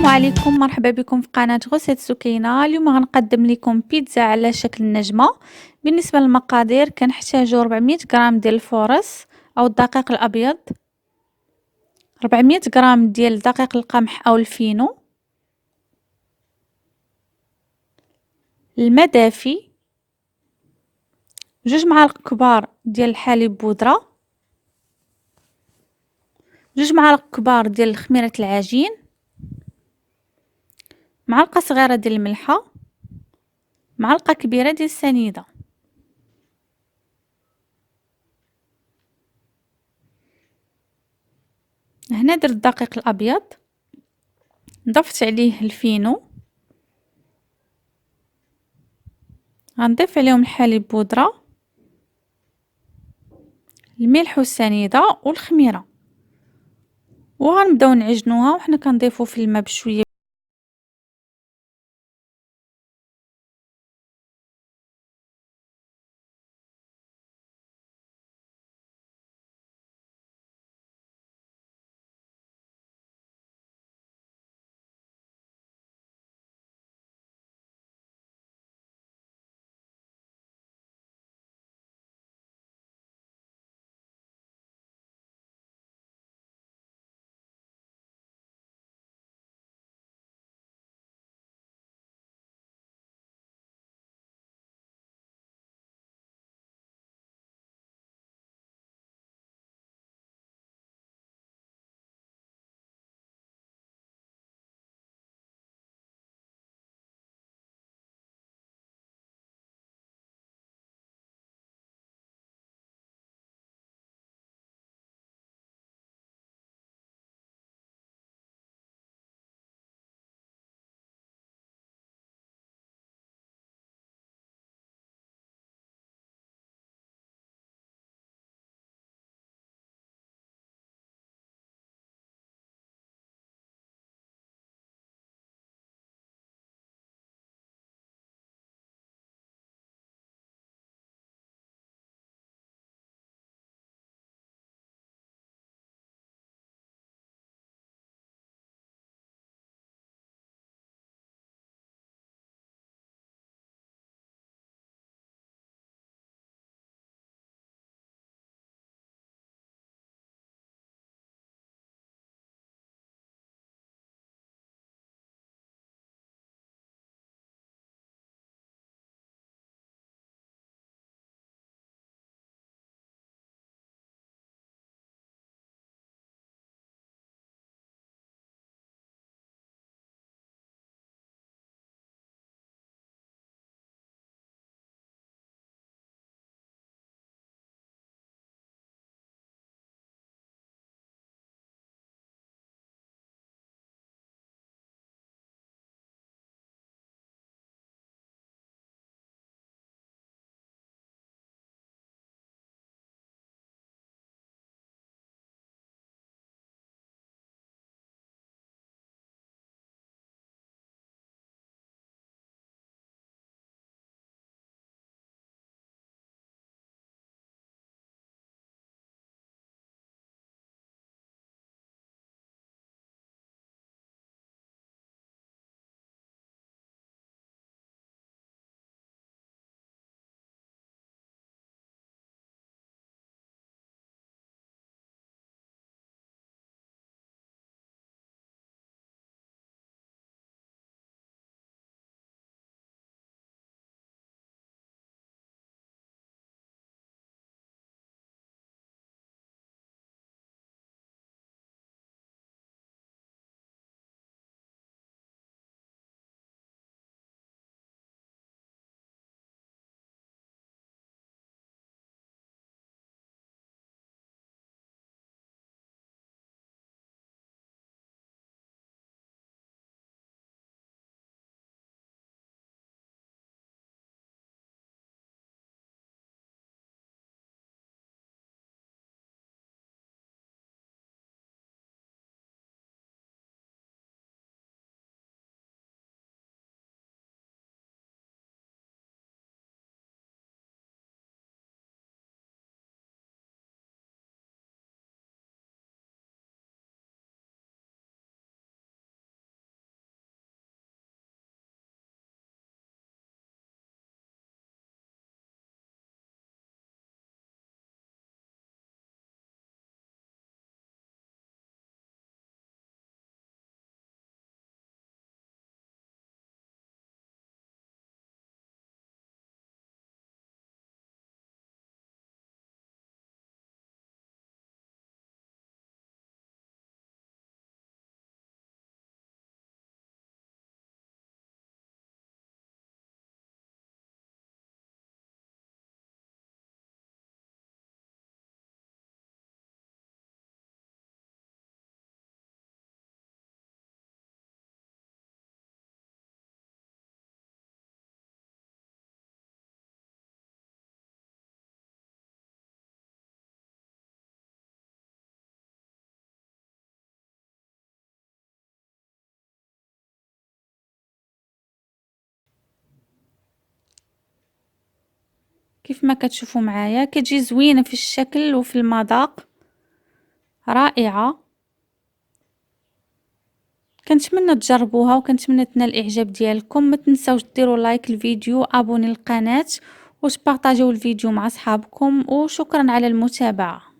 السلام عليكم، مرحبا بكم في قناة غسالة سكينة. اليوم غنقدم لكم بيتزا على شكل نجمة. بالنسبة للمقادير كنحتاجو 400 غرام ديال الفورص او الدقيق الابيض، 400 غرام ديال دقيق القمح او الفينو، الماء دافي، 2 معالق كبار ديال الحليب بودرة، 2 معالق كبار ديال خميرة العجين، معلقة صغيرة ديال الملحة، معلقة كبيرة ديال السنيدة. هنا درت الدقيق الابيض، ضفت عليه الفينو، غنضيف عليهم الحليب بودرة، الملح والسنيدة والخميرة، وغنبداو نعجنوها وحنا كنضيفو في الماء بشويه كيف ما كتشوفوا معايا كتجي زوينة في الشكل وفي المذاق، رائعة. كنتمنى تجربوها وكنتمنى تنال الاعجاب ديالكم. ما تنساوش ديروا لايك الفيديو، ابوني القناة وتبارطاجيو الفيديو مع صحابكم، وشكرا على المتابعة.